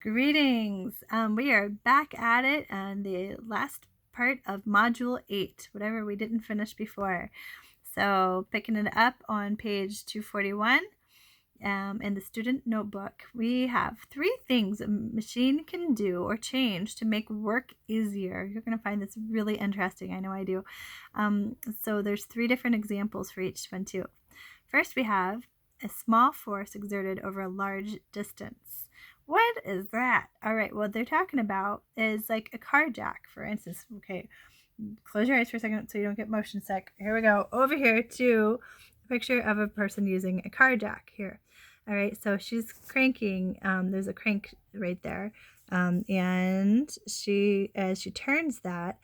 Greetings. We are back at it on the last part of Module 8, whatever we didn't finish before. So picking it up on page 241 in the student notebook, we have 3 things a machine can do or change to make work easier. You're going to find this really interesting. I know I do. So there's 3 different examples for each one too. First, we have a small force exerted over a large distance. What is that? All right, what they're talking about is like a car jack, for instance. Okay, close your eyes for a second so you don't get motion sick. Here we go. Over here to a picture of a person using a car jack here. All right, so she's cranking. There's a crank right there. And she, as she turns that,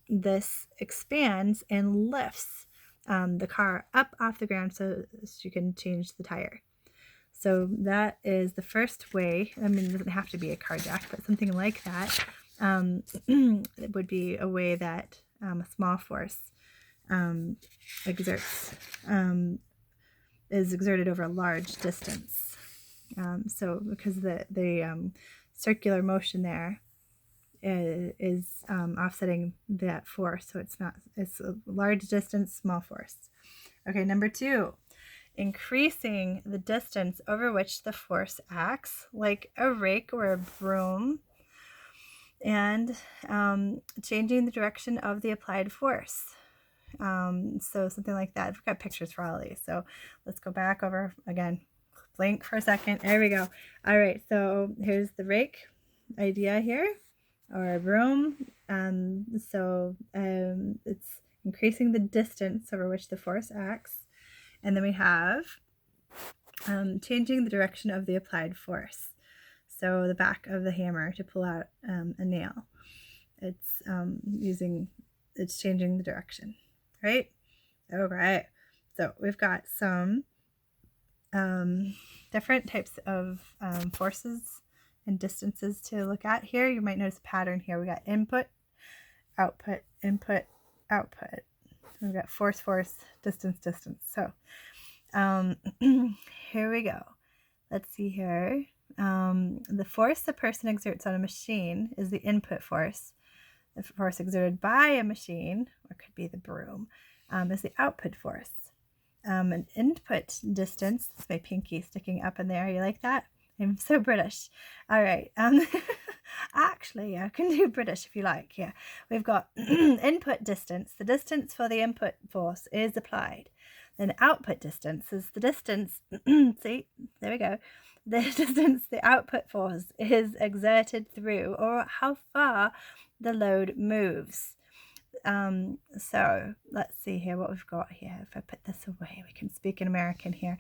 this expands and lifts the car up off the ground so she can change the tire. So that is the first way. I mean, it doesn't have to be a car jack, but something like that it would be a way that a small force exerts is exerted over a large distance. So because the circular motion there is offsetting that force, so it's a large distance, small force. Okay, number 2. Increasing the distance over which the force acts, like a rake or a broom, and changing the direction of the applied force. So something like that. I've got pictures for all of these. So let's go back over again. Blink for a second. There we go. All right. So here's the rake idea here, or a broom. It's increasing the distance over which the force acts. And then we have changing the direction of the applied force. So the back of the hammer to pull out a nail. It's changing the direction, right? All right. So we've got some different types of forces and distances to look at here. You might notice a pattern here. We got input, output, input, output. We've got force, distance, distance. So here we go. Let's see here. The force the person exerts on a machine is the input force. The force exerted by a machine, or could be the broom, is the output force. An input distance, that's my pinky sticking up in there. You like that? I'm so British. All right. Actually, I can do British if you like. Yeah. We've got input distance. The distance for the input force is applied. Then output distance is the distance. See, there we go. The distance the output force is exerted through, or how far the load moves. So let's see here what we've got here. If I put this away, we can speak in American here.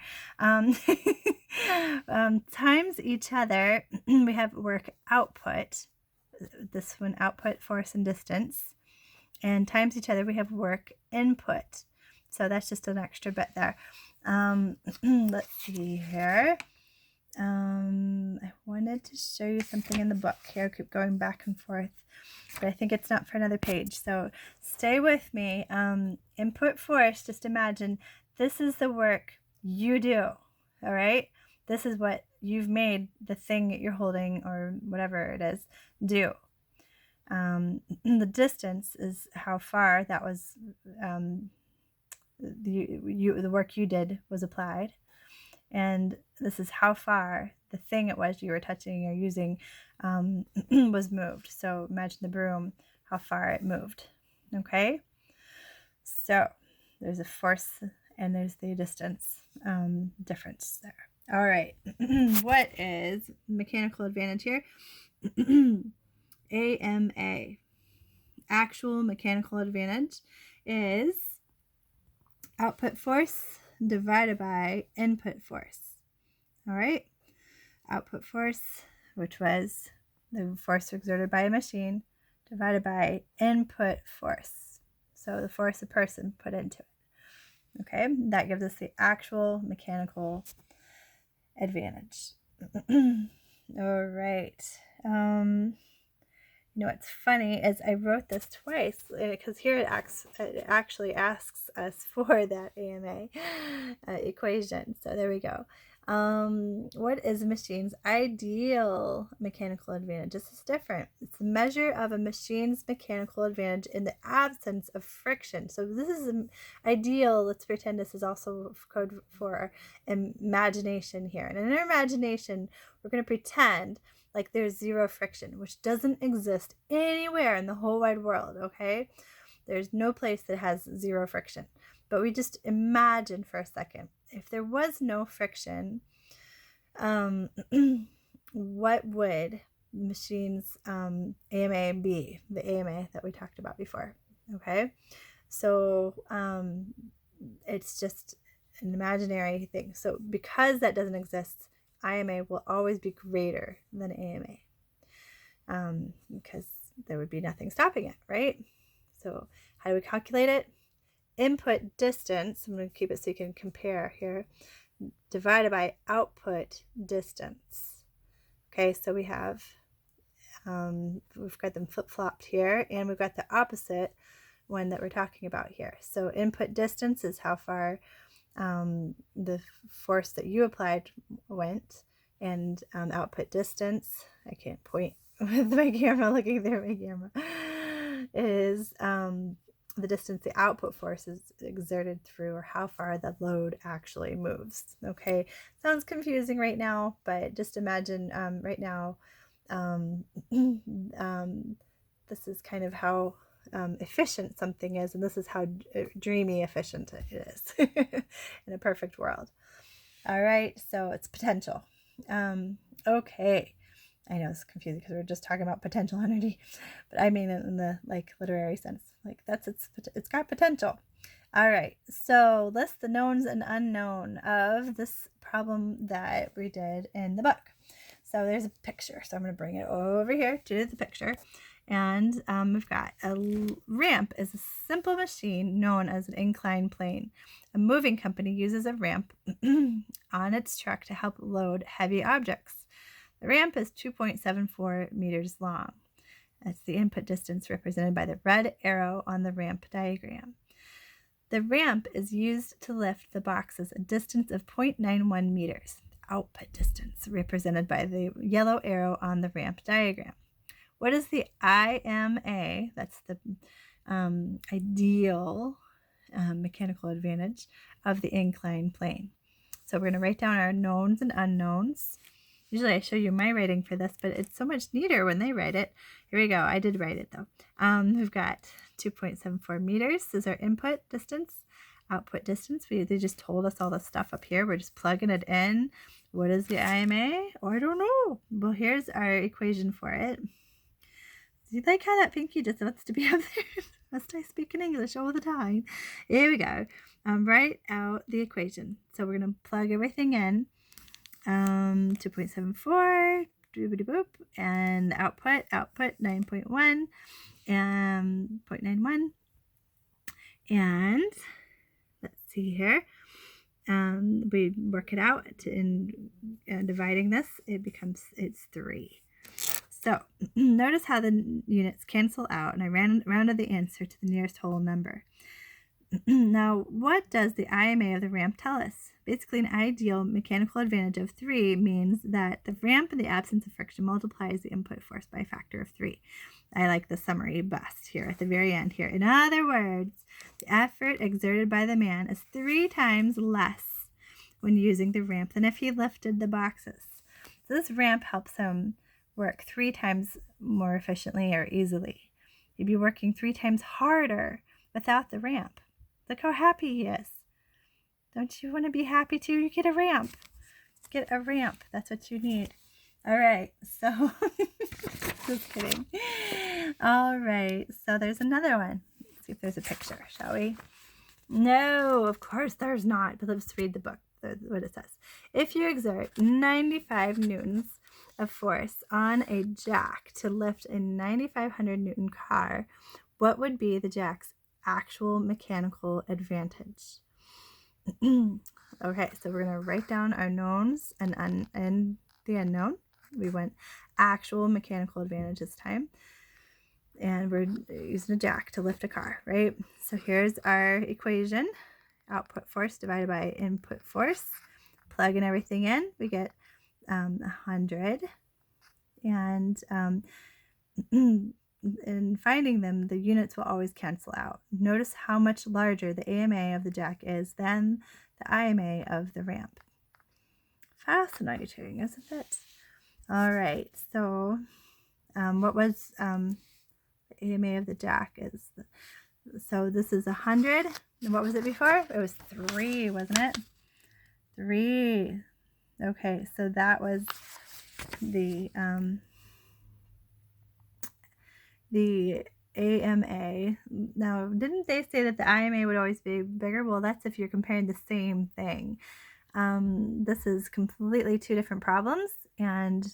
Times each other, we have work output. This one, output, force, and distance. And times each other, we have work input. So that's just an extra bit there. Let's see here. I wanted to show you something in the book here. I keep going back and forth, but I think it's not for another page. So stay with me. Input force, just imagine this is the work you do. All right. This is what you've made the thing that you're holding or whatever it is do. The distance is how far that was, the work you did was applied. And this is how far the thing it was you were touching or using was moved. So imagine the broom, how far it moved. Okay? So there's a force and there's the distance difference there. All right. What is mechanical advantage here? AMA. Actual mechanical advantage is output force divided by input force. All right. Output force, which was the force exerted by a machine, divided by input force. So the force a person put into it. Okay. That gives us the actual mechanical advantage. All right. You know what's funny is I wrote this twice because here it actually asks us for that AMA equation. So there we go. What is a machine's ideal mechanical advantage? This is different. It's a measure of a machine's mechanical advantage in the absence of friction. So this is an ideal. Let's pretend this is also code for imagination here. And in our imagination, we're going to pretend like there's zero friction, which doesn't exist anywhere in the whole wide world, okay? There's no place that has zero friction. But we just imagine for a second, if there was no friction, what would machine's AMA be? The AMA that we talked about before, okay? So it's just an imaginary thing. So because that doesn't exist, IMA will always be greater than AMA, because there would be nothing stopping it, right? So how do we calculate it? Input distance, I'm going to keep it so you can compare here, divided by output distance. Okay, so we have, we've got them flip-flopped here, and we've got the opposite one that we're talking about here. So input distance is how far the force that you applied went, and output distance, I can't point with my camera, looking through my camera, is the distance the output force is exerted through, or how far the load actually moves. Okay, sounds confusing right now, but just imagine right now, this is kind of how efficient something is, and this is how dreamy efficient it is in a perfect world. All right, so it's potential. Okay, I know it's confusing because we're just talking about potential energy, but I mean it in the like literary sense. Like it's got potential. All right, so list the knowns and unknown of this problem that we did in the book. So there's a picture. So I'm going to bring it over here to the picture. And we've got a ramp is a simple machine known as an inclined plane. A moving company uses a ramp on its truck to help load heavy objects. The ramp is 2.74 meters long. That's the input distance represented by the red arrow on the ramp diagram. The ramp is used to lift the boxes a distance of 0.91 meters. The output distance represented by the yellow arrow on the ramp diagram. What is the IMA? That's the ideal mechanical advantage of the inclined plane. So we're going to write down our knowns and unknowns. Usually I show you my writing for this, but it's so much neater when they write it. Here we go. I did write it though. We've got 2.74 meters is our input distance. Output distance, they just told us all the stuff up here. We're just plugging it in. What is the IMA? Oh, I don't know. Well, here's our equation for it. Do you like how that pinky just wants to be up there? Must I speak in English all the time? Here we go. Write out the equation. So we're going to plug everything in. 2.74, boop, and output 9.1, and 0.91. And let's see here. We work it out in dividing this. It's 3. So notice how the units cancel out, and I rounded the answer to the nearest whole number. Now, what does the IMA of the ramp tell us? Basically, an ideal mechanical advantage of 3 means that the ramp in the absence of friction multiplies the input force by a factor of 3. I like the summary best here at the very end here. In other words, the effort exerted by the man is 3 times less when using the ramp than if he lifted the boxes. So this ramp helps him work 3 times more efficiently or easily. He'd be working 3 times harder without the ramp. Look how happy he is. Don't you want to be happy too? You get a ramp. Get a ramp. That's what you need. All right. So, just kidding. All right. So there's another one. Let's see if there's a picture, shall we? No, of course there's not. But let's read the book, what it says. If you exert 95 newtons of force on a jack to lift a 9,500 Newton car, what would be the jack's actual mechanical advantage? Okay, so we're going to write down our knowns and the unknown. We went actual mechanical advantage this time. And we're using a jack to lift a car, right? So here's our equation. Output force divided by input force plug and everything in, we get 100. And in finding them, the units will always cancel out. Notice how much larger the AMA of the jack is than the IMA of the ramp. Fascinating, isn't it? All right, so what was the AMA of the jack is, so this is 100. And what was it before? It was 3, wasn't it? 3. Okay, so that was the AMA. Now, didn't they say that the IMA would always be bigger? Well, that's if you're comparing the same thing. This is completely 2 different problems, and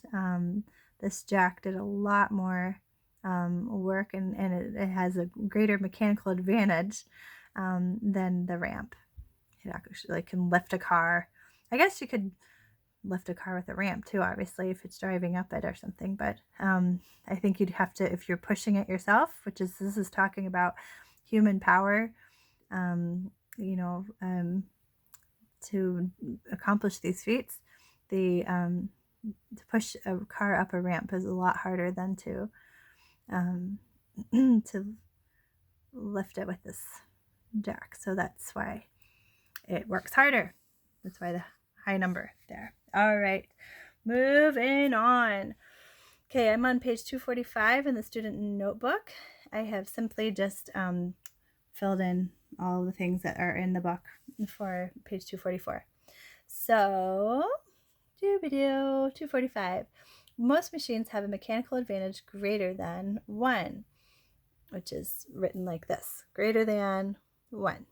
this jack did a lot more work, and it has a greater mechanical advantage than the ramp. It actually can lift a car. I guess you could lift a car with a ramp too, obviously, if it's driving up it or something, but I think you'd have to, if you're pushing it yourself, which is, this is talking about human power, to accomplish these feats. To push a car up a ramp is a lot harder than to lift it with this jack, so that's why it works harder. That's why the high number there. All right, moving on. Okay, I'm on page 245 in the student notebook. I have simply just filled in all the things that are in the book for page 244. So, 245. Most machines have a mechanical advantage greater than 1, which is written like this: greater than 1.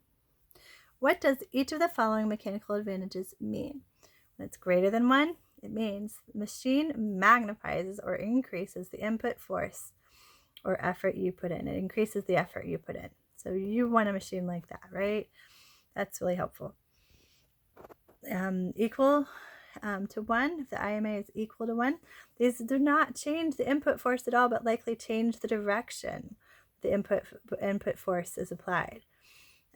What does each of the following mechanical advantages mean? When it's greater than 1, it means the machine magnifies or increases the input force or effort you put in. It increases the effort you put in. So you want a machine like that, right? That's really helpful. Equal to 1, if the IMA is equal to 1, these do not change the input force at all, but likely change the direction the input force is applied.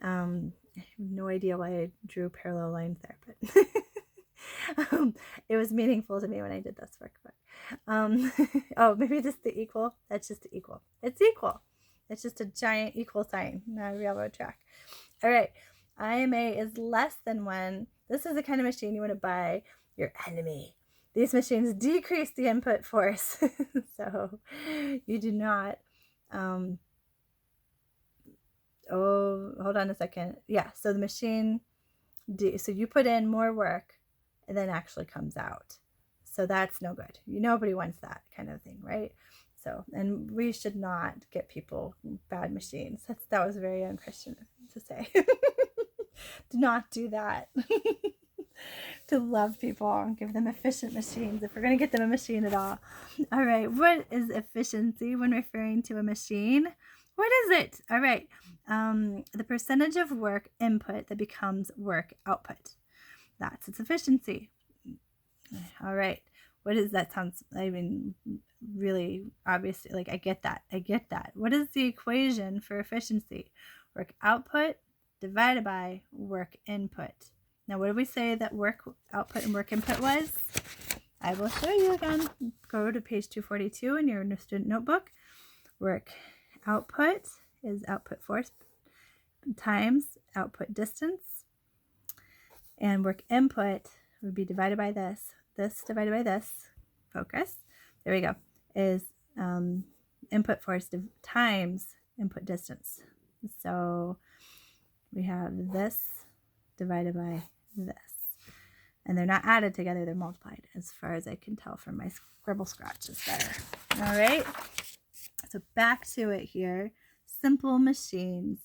I have no idea why I drew parallel lines there, but it was meaningful to me when I did this workbook. Oh, maybe just the equal. That's just the equal. It's equal. It's just a giant equal sign, not a railroad track. All right. IMA is less than 1. This is the kind of machine you want to buy your enemy. These machines decrease the input force. So you do not, oh, hold on a second. Yeah, so the machine, so you put in more work and then actually comes out. So that's no good. Nobody wants that kind of thing, right? So, and we should not get people bad machines. That was very unchristian to say. Do not do that. To love people and give them efficient machines, if we're going to get them a machine at all. All right, what is efficiency when referring to a machine? What is it? All right, the percentage of work input that becomes work output. That's its efficiency. All right, what is that? Sounds, I mean, really obviously, like, I get that. What is the equation for efficiency? Work output divided by work input. Now, what did we say that work output and work input was? I will show you again. Go to page 242 in your student notebook. Work output is output force times output distance. And work input would be divided by this. This divided by this. Focus. There we go. Is input force times input distance. So we have this divided by this. And they're not added together, they're multiplied, as far as I can tell from my scribble scratches there. All right, so back to it here. Simple machines.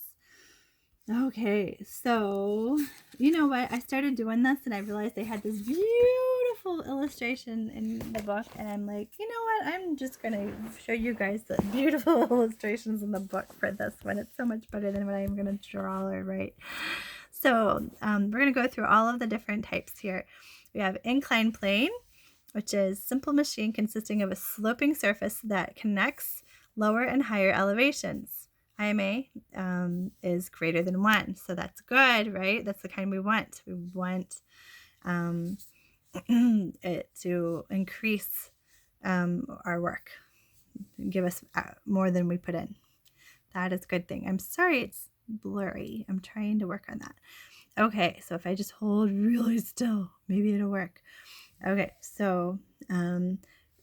Okay, so you know what? I started doing this and I realized they had this beautiful illustration in the book, and I'm like, you know what? I'm just going to show you guys the beautiful illustrations in the book for this one. It's so much better than what I'm going to draw or write. So we're going to go through all of the different types here. We have inclined plane, which is simple machine consisting of a sloping surface that connects lower and higher elevations. IMA is greater than 1, so that's good, right? That's the kind we want. We want to increase our work, give us more than we put in. That is a good thing. I'm sorry it's blurry. I'm trying to work on that. Okay, so if I just hold really still, maybe it'll work. Okay, so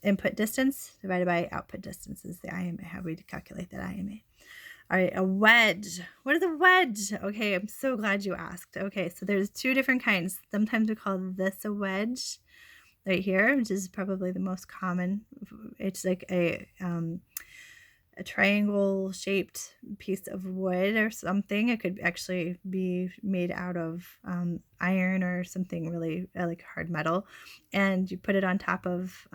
input distance divided by output distance is the IMA. How we calculate that IMA. All right, a wedge. What is a wedge? Okay, I'm so glad you asked. Okay, so there's two different kinds. Sometimes we call this a wedge right here, which is probably the most common. It's like a triangle shaped piece of wood or something. It could actually be made out of iron or something really like hard metal, and you put it on top of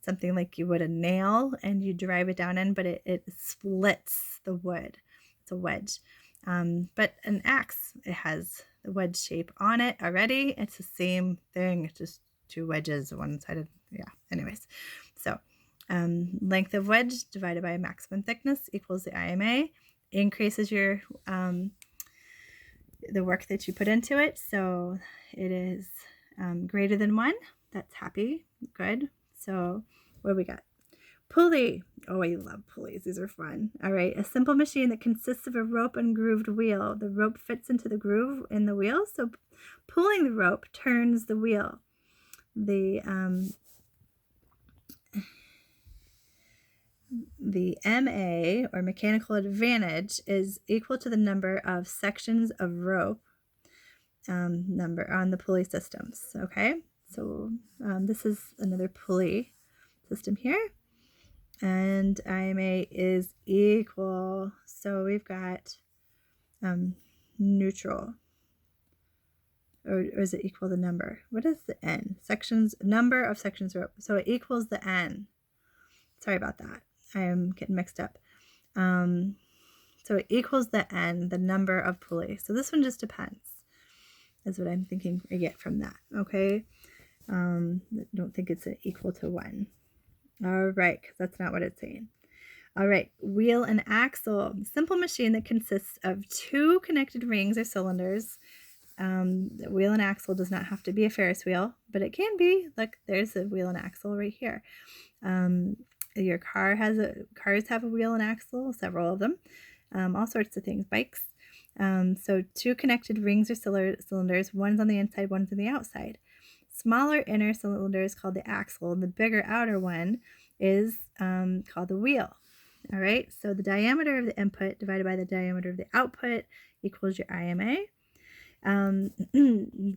something like you would a nail, and you drive it down in, but it splits the wood. It's a wedge. But an axe, it has the wedge shape on it already. It's the same thing. It's just two wedges, one-sided. Yeah, anyways. So length of wedge divided by maximum thickness equals the IMA. Increases your the work that you put into it. So it is greater than 1. That's happy. Good. So what do we got? Pulley. Oh, I love pulleys. These are fun. All right. A simple machine that consists of a rope and grooved wheel. The rope fits into the groove in the wheel. So pulling the rope turns the wheel. The MA, or mechanical advantage, is equal to the number of sections of rope number on the pulley systems. Okay, so this is another pulley system here, and IMA is equal. So we've got neutral, or is it equal the number? What is the N? Sections, number of sections rope. So it equals the N. Sorry about that. I am getting mixed up. So it equals the N, the number of pulleys. So this one just depends, is what I'm thinking I get from that. Okay. Don't think it's equal to 1. All right, because that's not what it's saying. All right, wheel and axle. Simple machine that consists of 2 connected rings or cylinders. The wheel and axle does not have to be a Ferris wheel, but it can be. Look, there's a wheel and axle right here. Your cars have a wheel and axle, several of them, all sorts of things, bikes. So 2 connected rings or cylinders, one's on the inside, one's on the outside. Smaller inner cylinder is called the axle, and the bigger outer one is called the wheel. All right, so the diameter of the input divided by the diameter of the output equals your IMA.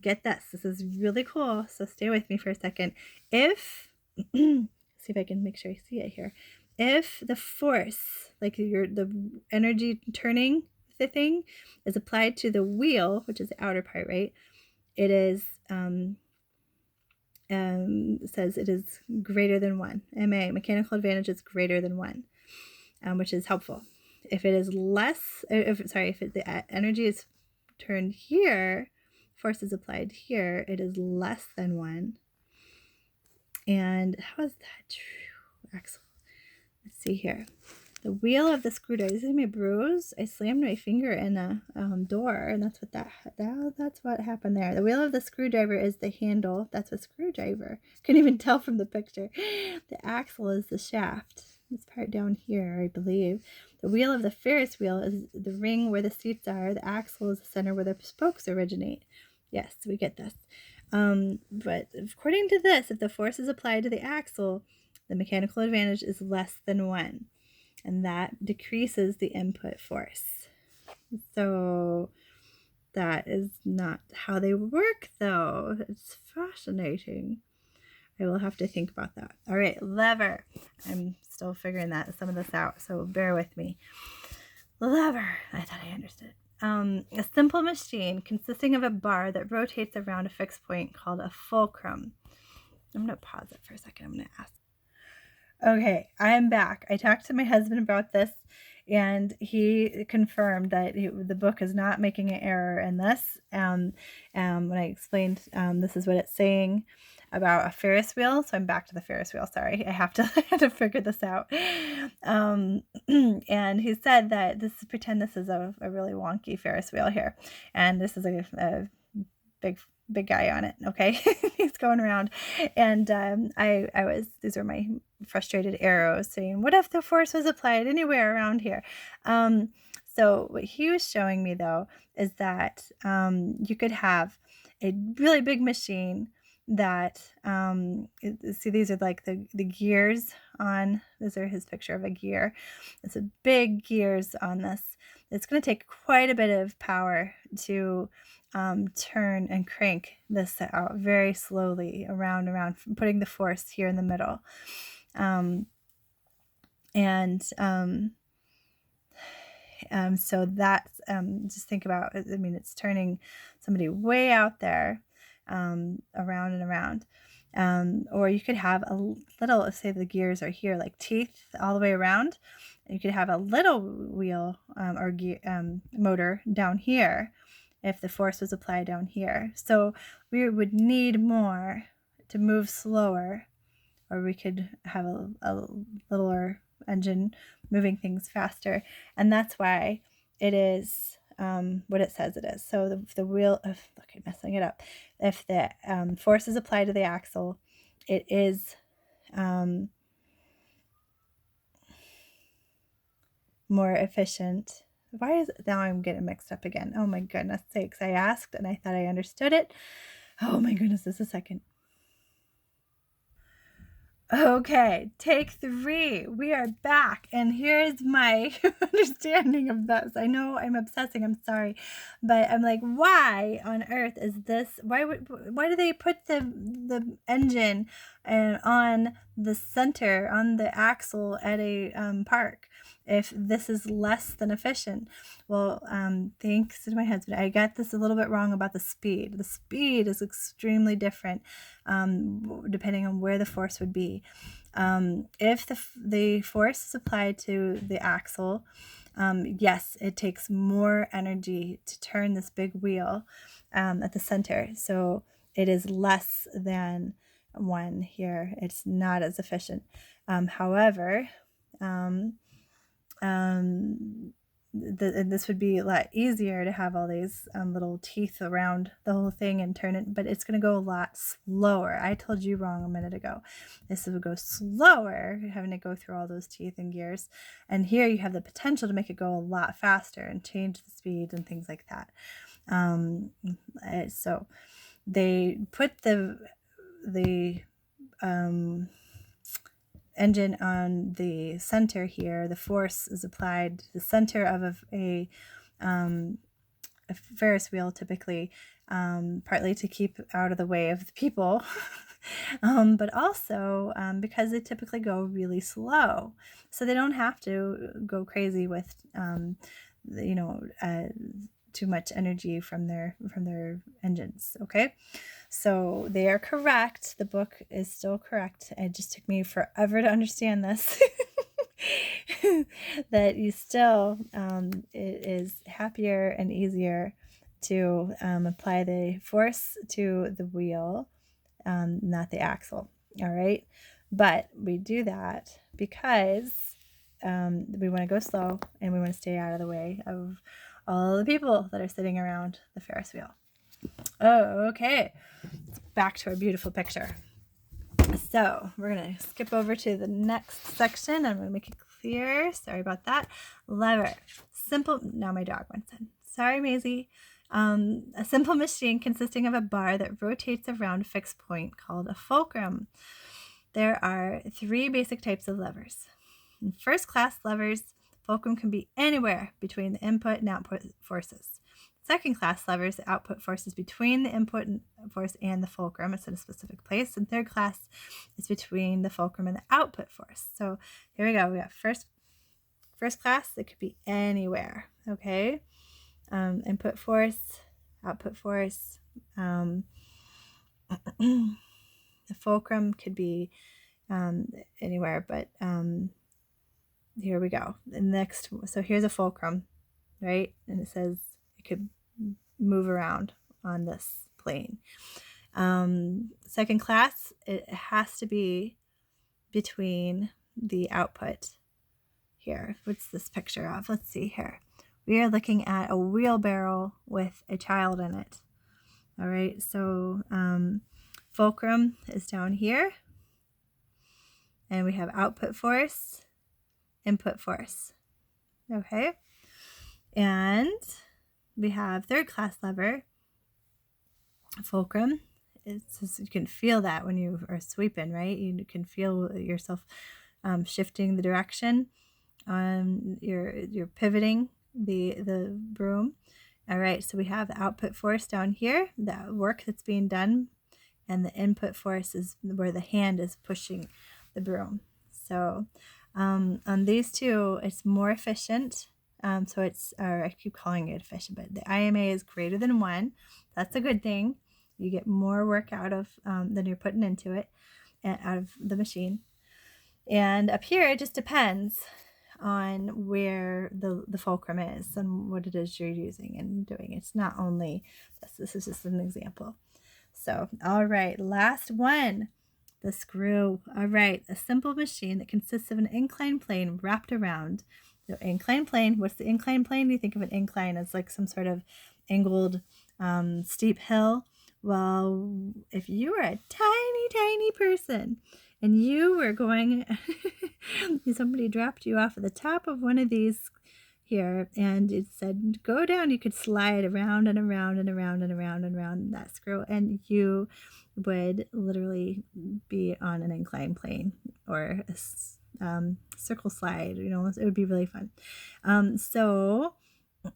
Get this. This is really cool, so stay with me for a second. If see if I can make sure I see it here. If the force, like the energy turning the thing, is applied to the wheel, which is the outer part, right? It is says it is greater than 1. MA, mechanical advantage, is greater than 1, which is helpful. If it is less, if the energy is turned here, force is applied here, it is less than 1. And how is that true? Excellent. Let's see here. The wheel of the screwdriver. This is my bruise. I slammed my finger in a door, and that's what happened there. The wheel of the screwdriver is the handle. That's a screwdriver. Couldn't even tell from the picture. The axle is the shaft. This part down here, I believe. The wheel of the Ferris wheel is the ring where the seats are. The axle is the center where the spokes originate. Yes, we get this. But according to this, if the force is applied to the axle, the mechanical advantage is less than 1, and that decreases the input force. So that is not how they work, though. It's fascinating. I will have to think about that. All right, lever. I'm still figuring some of this out, so bear with me. Lever. I thought I understood. A simple machine consisting of a bar that rotates around a fixed point called a fulcrum. I'm going to pause it for a second. I'm going to ask. Okay, I'm back. I talked to my husband about this, and he confirmed that the book is not making an error in this. When I explained this is what it's saying about a Ferris wheel. So I'm back to the Ferris wheel. Sorry, I have to figure this out. And he said that pretend this is a really wonky Ferris wheel here, and this is a big big guy on it. Okay. He's going around. And these were my frustrated arrows saying, what if the force was applied anywhere around here? So what he was showing me though, is that you could have a really big machine that, see, these are like the gears on, these are his picture of a gear. It's a big gears on this. It's going to take quite a bit of power to turn and crank this out very slowly around, putting the force here in the middle. So that's, just think about, I mean, it's turning somebody way out there, around and around. Or you could have a little, say the gears are here, like teeth all the way around. You could have a little wheel, or gear, motor down here if the force was applied down here. So we would need more to move slower, or we could have a littler engine moving things faster. And that's why it is what it says it is. So the wheel, look, I'm messing it up. If the force is applied to the axle, it is more efficient. Why is it now I'm getting mixed up again? Oh my goodness sakes. I asked and I thought I understood it. Oh my goodness, just a second. Okay, take 3. We are back, and here's my understanding of this. I know I'm obsessing, I'm sorry, but I'm like, why on earth is this? Why do they put the engine on the center, on the axle at a park, if this is less than efficient? Well, thanks to my husband, I got this a little bit wrong about the speed. The speed is extremely different, depending on where the force would be. If the force is applied to the axle, yes, it takes more energy to turn this big wheel at the center. So it is less than 1 here. It's not as efficient. However, this would be a lot easier to have all these little teeth around the whole thing and turn it, but it's going to go a lot slower. I told you wrong a minute ago. This would go slower, having to go through all those teeth and gears. And here you have the potential to make it go a lot faster and change the speed and things like that. So they put the engine on the center here. The force is applied to the center of a Ferris wheel, typically, partly to keep out of the way of the people, but also because they typically go really slow, so they don't have to go crazy with too much energy from their engines. Okay, so they are correct. The book is still correct. It just took me forever to understand this. That you still, it is happier and easier to apply the force to the wheel, not the axle. All right, but we do that because we want to go slow and we want to stay out of the way of all the people that are sitting around the Ferris wheel. Oh, okay. Back to our beautiful picture. So we're going to skip over to the next section. I'm going to make it clear. Sorry about that. Lever. Simple. Now my dog wants in. Sorry, Maisie. A simple machine consisting of a bar that rotates around a fixed point called a fulcrum. There are 3 basic types of levers. In first class levers, fulcrum can be anywhere between the input and output forces. Second class levers, the output force is between the input force and the fulcrum. It's in a specific place. And third class is between the fulcrum and the output force. So here we go. We got first class. It could be anywhere. Okay. Input force, output force. The fulcrum could be anywhere, but here we go. The next, so here's a fulcrum, right? And it says it could move around on this plane. Second class, it has to be between the output here. What's this picture of? Let's see here. We are looking at a wheelbarrow with a child in it. All right, so fulcrum is down here, and we have output force, input force. Okay, and we have third class lever, fulcrum. It's just, you can feel that when you are sweeping, right? You can feel yourself shifting the direction. You're pivoting the broom. All right, so we have the output force down here, the work that's being done, and the input force is where the hand is pushing the broom. So on these two, it's more efficient. So it's, or I keep calling it efficient, but the IMA is greater than 1. That's a good thing. You get more work out of than you're putting into it, out of the machine. And up here, it just depends on where the fulcrum is and what it is you're using and doing. It's not only this is just an example. So, all right, last one, the screw. All right, a simple machine that consists of an inclined plane wrapped around. The inclined plane, what's the inclined plane? You think of an incline as like some sort of angled, steep hill. Well, if you were a tiny, tiny person and you were going, somebody dropped you off at the top of one of these here and it said go down, you could slide around and around and around and around and around that screw, and you would literally be on an inclined plane or a circle slide. You know, it would be really fun. So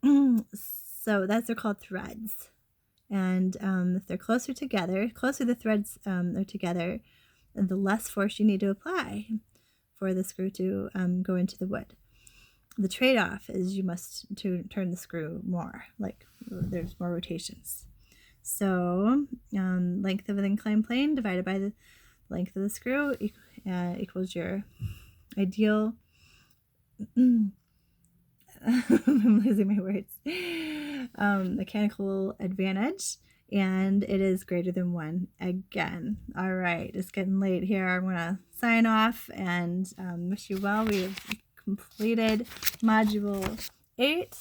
they're called threads, and if they're closer the threads are together, the less force you need to apply for the screw to go into the wood. The trade-off is you must turn the screw more, like there's more rotations. So length of an inclined plane divided by the length of the screw equals your ideal I'm losing my words, mechanical advantage, and it is greater than 1 again. All right, it's getting late here. I'm going to sign off and wish you well. We have completed module 8,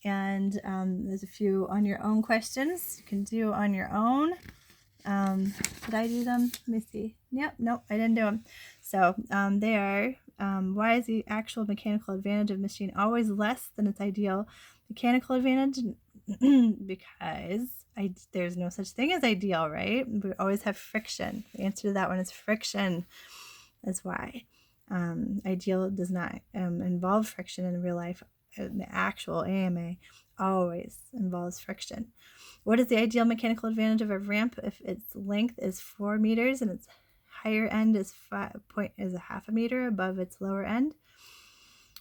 and there's a few on your own questions you can do on your own. Did I do them? Let me see. Yep, nope, I didn't do them. So they are, why is the actual mechanical advantage of machine always less than its ideal mechanical advantage? Because there's no such thing as ideal, right? We always have friction. The answer to that one is friction. That's why. Ideal does not involve friction in real life. The actual AMA always involves friction. What is the ideal mechanical advantage of a ramp if its length is 4 meters and its higher end is a half a meter above its lower end?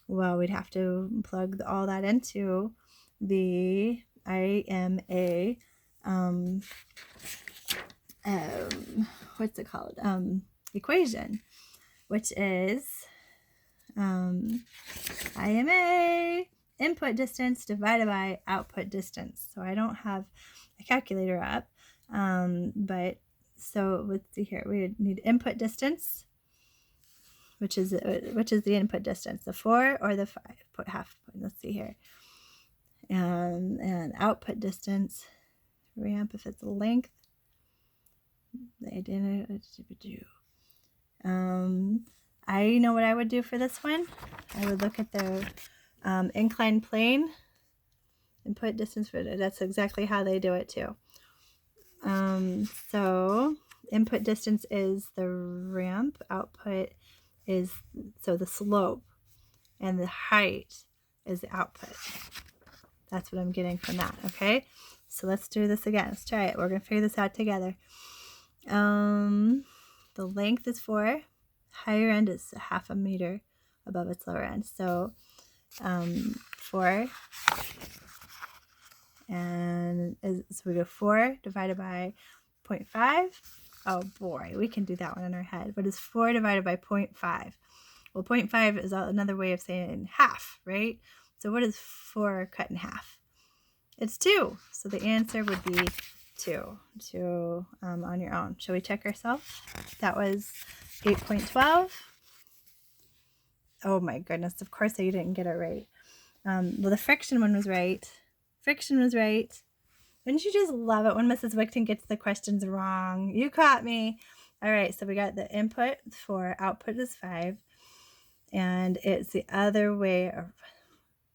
Well, we'd have to plug all that into the IMA, what's it called? Equation, which is IMA input distance divided by output distance. So I don't have a calculator up, but so let's see here. We need input distance, which is the input distance, the 4 or the 5. Put half point. Let's see here, and output distance, ramp if it's length. They didn't do. I know what I would do for this one. I would look at the inclined plane and put distance for it. That's exactly how they do it too. So input distance is the ramp, output is the slope, and the height is the output. That's what I'm getting from that. Okay, so let's do this again. Let's try it. We're gonna figure this out together. The length is 4. Higher end is a half a meter above its lower end. So 4, and so we go 4 divided by 0.5. Oh boy, we can do that one in our head. What is 4 divided by 0.5? Well, 0.5 is another way of saying half, right? So what is 4 cut in half? It's 2. So the answer would be 2 on your own. Shall we check ourselves? That was 8.12. Oh my goodness, of course you didn't get it right. Well, the friction one was right. Friction was right. Wouldn't you just love it when Mrs. Wigton gets the questions wrong? You caught me. All right, so we got the input 4, output is 5, and it's the other way.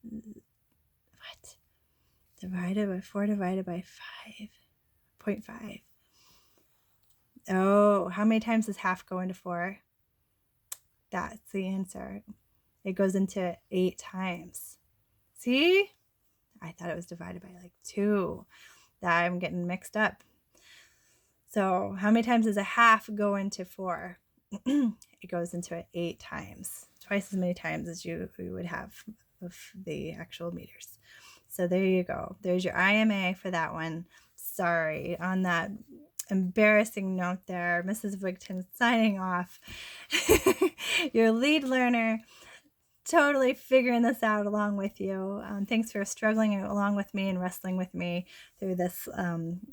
What? Divided by 4 divided by 5.5. Oh, how many times does half go into 4? That's the answer. It goes into 8 times. See? I thought it was divided by like 2. That I'm getting mixed up. So how many times does a half go into 4? It goes into it 8 times. Twice as many times as you would have of the actual meters. So there you go. There's your IMA for that one. Sorry, on that embarrassing note there, Mrs. Wigton signing off. Your lead learner, totally figuring this out along with you. Thanks for struggling along with me and wrestling with me through this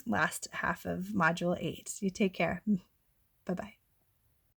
last half of Module 8. You take care. Bye-bye.